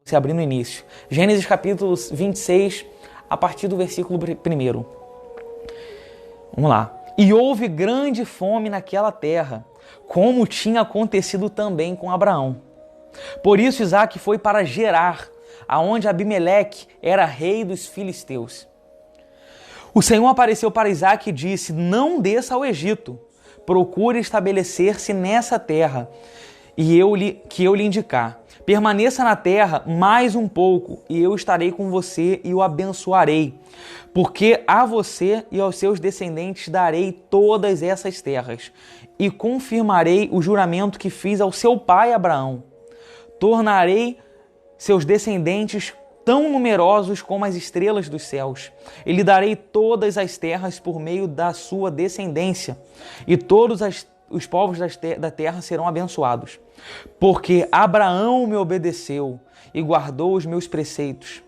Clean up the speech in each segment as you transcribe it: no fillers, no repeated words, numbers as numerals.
se abrir no início. Gênesis capítulo 26, a partir do versículo 1. Vamos lá. E houve grande fome naquela terra, como tinha acontecido também com Abraão. Por isso Isaque foi para Gerar, aonde Abimeleque era rei dos filisteus. O Senhor apareceu para Isaque e disse: não desça ao Egito, procure estabelecer-se nessa terra, que eu lhe indicar. Permaneça na terra mais um pouco, e eu estarei com você e o abençoarei, porque a você e aos seus descendentes darei todas essas terras, e confirmarei o juramento que fiz ao seu pai Abraão. Tornarei seus descendentes tão numerosos como as estrelas dos céus. E lhe darei todas as terras por meio da sua descendência, e todos os povos da terra serão abençoados. Porque Abraão me obedeceu e guardou os meus preceitos,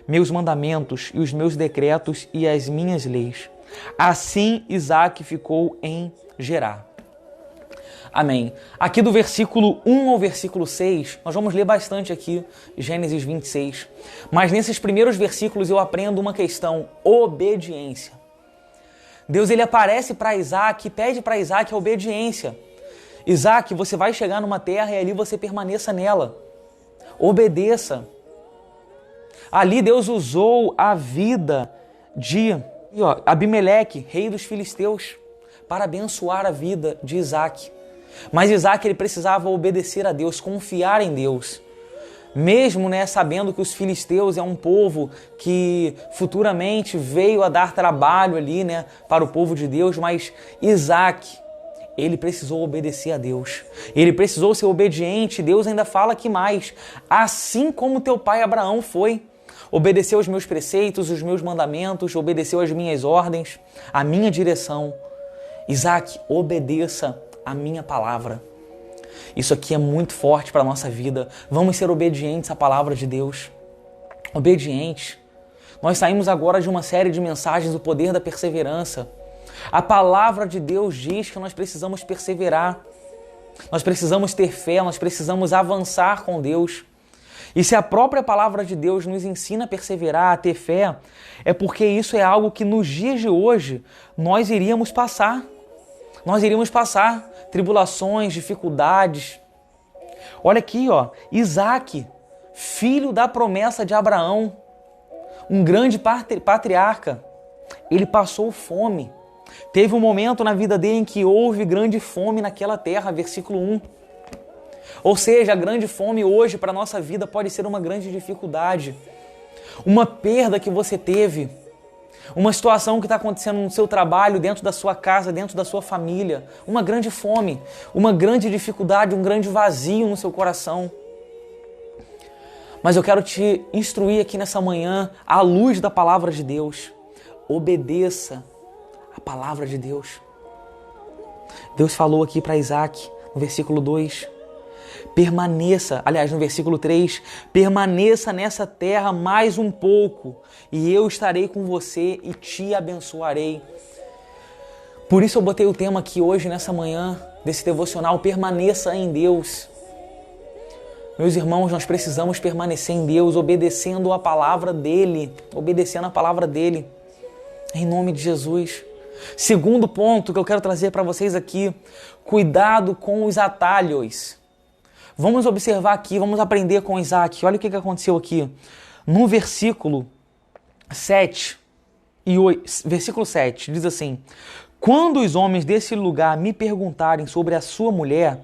meus mandamentos e os meus decretos e as minhas leis. Assim Isaque ficou em Gerar. Amém. Aqui do versículo 1 ao versículo 6, nós vamos ler bastante aqui, Gênesis 26. Mas nesses primeiros versículos eu aprendo uma questão: obediência. Deus ele aparece para Isaque e pede para Isaque a obediência. Isaque, você vai chegar numa terra e ali você permaneça nela. Obedeça. Ali Deus usou a vida de Abimeleque, rei dos filisteus, para abençoar a vida de Isaque. Mas Isaque ele precisava obedecer a Deus, confiar em Deus. Mesmo sabendo que os filisteus é um povo que futuramente veio a dar trabalho ali para o povo de Deus, mas Isaque, ele precisou obedecer a Deus. Ele precisou ser obediente. Deus ainda fala aqui mais: assim como teu pai Abraão foi. Obedeceu aos meus preceitos, os meus mandamentos, obedeceu às minhas ordens, a minha direção. Isaque, obedeça a minha palavra. Isso aqui é muito forte para a nossa vida. Vamos ser obedientes à palavra de Deus. Obedientes. Nós saímos agora de uma série de mensagens do poder da perseverança. A palavra de Deus diz que nós precisamos perseverar. Nós precisamos ter fé, nós precisamos avançar com Deus. E se a própria palavra de Deus nos ensina a perseverar, a ter fé, é porque isso é algo que nos dias de hoje nós iríamos passar. Nós iríamos passar tribulações, dificuldades. Olha aqui, Isaque, filho da promessa de Abraão, um grande patriarca, ele passou fome. Teve um momento na vida dele em que houve grande fome naquela terra, versículo 1. Ou seja, a grande fome hoje para a nossa vida pode ser uma grande dificuldade. Uma perda que você teve. Uma situação que está acontecendo no seu trabalho, dentro da sua casa, dentro da sua família. Uma grande fome, uma grande dificuldade, um grande vazio no seu coração. Mas eu quero te instruir aqui nessa manhã, à luz da palavra de Deus. Obedeça a palavra de Deus. Deus falou aqui para Isaque, no versículo 2, no versículo 3, permaneça nessa terra mais um pouco, e eu estarei com você e te abençoarei. Por isso eu botei o tema aqui hoje, nessa manhã, desse devocional: permaneça em Deus. Meus irmãos, nós precisamos permanecer em Deus, obedecendo a palavra dEle, em nome de Jesus. Segundo ponto que eu quero trazer para vocês aqui: cuidado com os atalhos. Vamos observar aqui, vamos aprender com Isaque. Olha o que aconteceu aqui. No versículo 7, versículo 7, diz assim: quando os homens desse lugar me perguntarem sobre a sua mulher,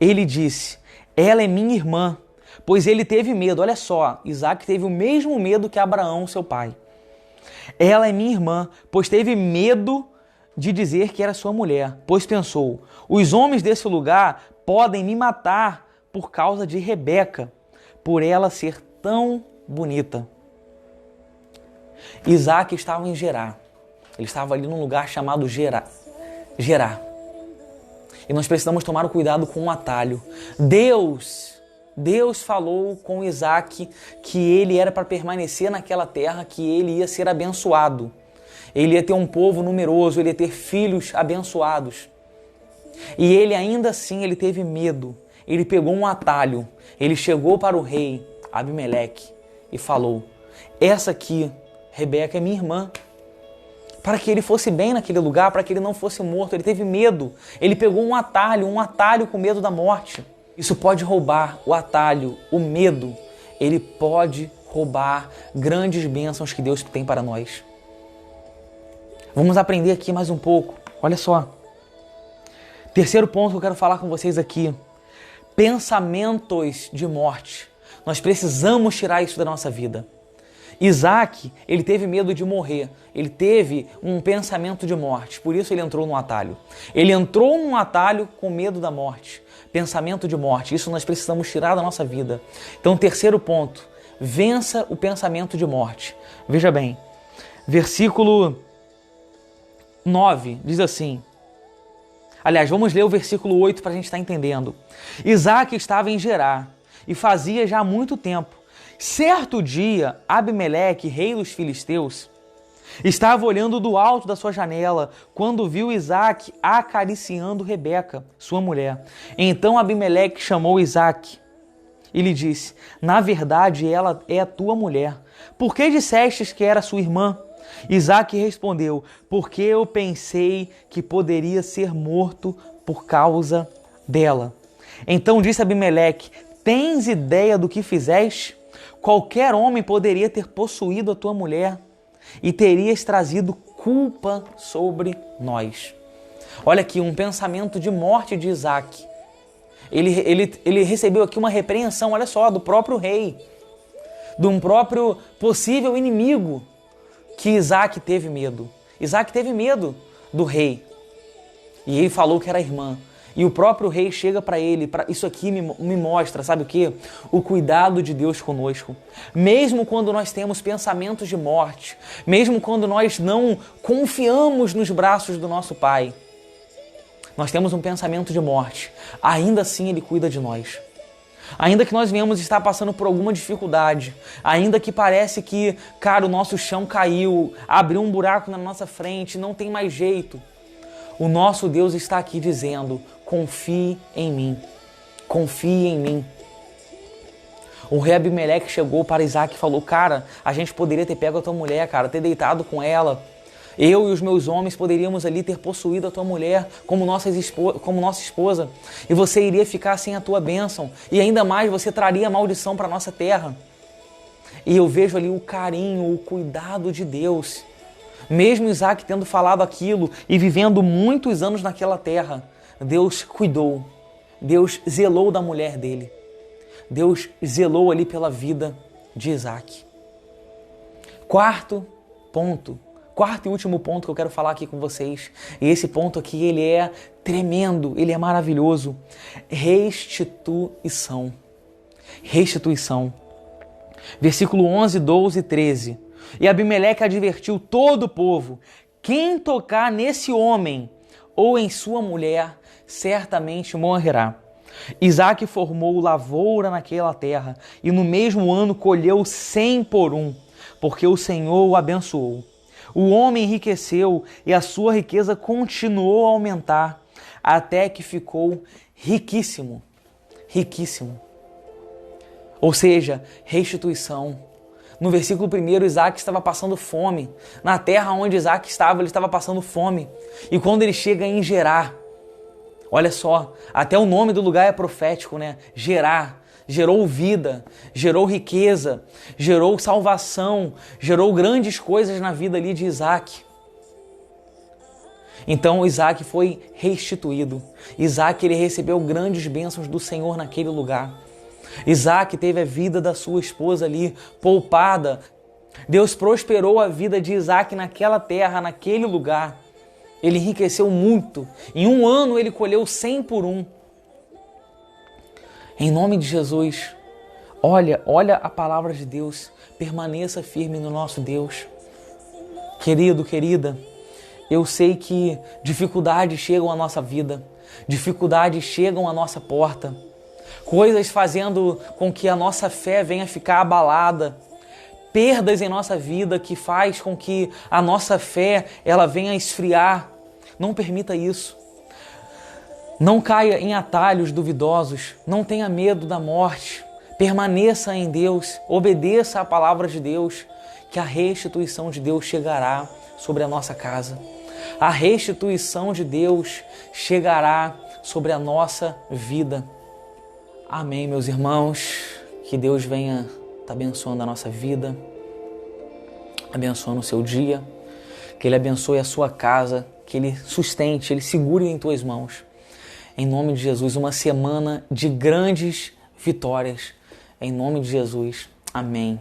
ele disse: ela é minha irmã, pois ele teve medo. Olha só, Isaque teve o mesmo medo que Abraão, seu pai. Ela é minha irmã, pois teve medo de dizer que era sua mulher, pois pensou: os homens desse lugar podem me matar por causa de Rebeca, por ela ser tão bonita. Isaque estava em Gerar. Ele estava ali num lugar chamado Gerar. E nós precisamos tomar o cuidado com o atalho. Deus falou com Isaque que ele era para permanecer naquela terra, que ele ia ser abençoado. Ele ia ter um povo numeroso, ele ia ter filhos abençoados. E ele ainda assim, ele teve medo. Ele pegou um atalho. Ele chegou para o rei Abimeleque e falou: essa aqui, Rebeca, é minha irmã. Para que ele fosse bem naquele lugar, para que ele não fosse morto. Ele teve medo. Ele pegou um atalho com medo da morte. Isso pode roubar o atalho, o medo. Ele pode roubar grandes bênçãos que Deus tem para nós. Vamos aprender aqui mais um pouco. Olha só. Terceiro ponto que eu quero falar com vocês aqui. Pensamentos de morte. Nós precisamos tirar isso da nossa vida. Isaac, ele teve medo de morrer. Ele teve um pensamento de morte. Por isso ele entrou num atalho. Ele entrou num atalho com medo da morte. Pensamento de morte. Isso nós precisamos tirar da nossa vida. Então, terceiro ponto. Vença o pensamento de morte. Veja bem. Versículo 9 diz assim. Aliás, vamos ler o versículo 8 para a gente estar entendendo. Isaac estava em Gerar e fazia já muito tempo. Certo dia, Abimeleque, rei dos filisteus, estava olhando do alto da sua janela quando viu Isaac acariciando Rebeca, sua mulher. Então Abimeleque chamou Isaac e lhe disse: na verdade, ela é a tua mulher. Por que dissestes que era sua irmã? Isaac respondeu: porque eu pensei que poderia ser morto por causa dela. Então disse Abimeleque: tens ideia do que fizeste? Qualquer homem poderia ter possuído a tua mulher e terias trazido culpa sobre nós. Olha aqui, um pensamento de morte de Isaac. Ele recebeu aqui uma repreensão, olha só, do próprio rei, de um próprio possível inimigo que Isaac teve medo. Isaac teve medo do rei e ele falou que era irmã. E o próprio rei chega para ele, isso aqui me mostra, sabe o quê? O cuidado de Deus conosco. Mesmo quando nós temos pensamentos de morte, mesmo quando nós não confiamos nos braços do nosso Pai, nós temos um pensamento de morte, ainda assim Ele cuida de nós. Ainda que nós venhamos estar passando por alguma dificuldade, ainda que parece que, cara, o nosso chão caiu, abriu um buraco na nossa frente, não tem mais jeito, o nosso Deus está aqui dizendo: confie em mim, confie em mim. O rei Abimeleque chegou para Isaac e falou: cara, a gente poderia ter pego a tua mulher, cara, ter deitado com ela. Eu e os meus homens poderíamos ali ter possuído a tua mulher como nossa esposa. E você iria ficar sem a tua bênção. E ainda mais você traria maldição para a nossa terra. E eu vejo ali o carinho, o cuidado de Deus. Mesmo Isaac tendo falado aquilo e vivendo muitos anos naquela terra, Deus cuidou. Deus zelou da mulher dele. Deus zelou ali pela vida de Isaac. Quarto e último ponto que eu quero falar aqui com vocês. E esse ponto aqui, ele é tremendo, ele é maravilhoso. Restituição. Restituição. Versículo 11, 12 e 13. E Abimeleque advertiu todo o povo: quem tocar nesse homem ou em sua mulher, certamente morrerá. Isaac formou lavoura naquela terra e no mesmo ano colheu 100 por um, porque o Senhor o abençoou. O homem enriqueceu e a sua riqueza continuou a aumentar, até que ficou riquíssimo. Riquíssimo. Ou seja, restituição. No versículo 1, Isaac estava passando fome. Na terra onde Isaac estava, ele estava passando fome. E quando ele chega em Gerar, olha só, até o nome do lugar é profético, né? Gerar. Gerou vida, gerou riqueza, gerou salvação, gerou grandes coisas na vida ali de Isaac. Então Isaac foi restituído. Isaac, ele recebeu grandes bênçãos do Senhor naquele lugar. Isaac teve a vida da sua esposa ali poupada. Deus prosperou a vida de Isaac naquela terra, naquele lugar. Ele enriqueceu muito. Em um ano ele colheu 100 por um. Em nome de Jesus, olha a palavra de Deus. Permaneça firme no nosso Deus. Querido, querida, eu sei que dificuldades chegam à nossa vida. Dificuldades chegam à nossa porta. Coisas fazendo com que a nossa fé venha ficar abalada. Perdas em nossa vida que faz com que a nossa fé ela venha esfriar. Não permita isso. Não caia em atalhos duvidosos. Não tenha medo da morte. Permaneça em Deus, obedeça à palavra de Deus, que a restituição de Deus chegará sobre a nossa casa. A restituição de Deus chegará sobre a nossa vida. Amém, meus irmãos. Que Deus venha estar abençoando a nossa vida, abençoando o seu dia, que Ele abençoe a sua casa, que Ele sustente, Ele segure em tuas mãos. Em nome de Jesus, uma semana de grandes vitórias. Em nome de Jesus. Amém.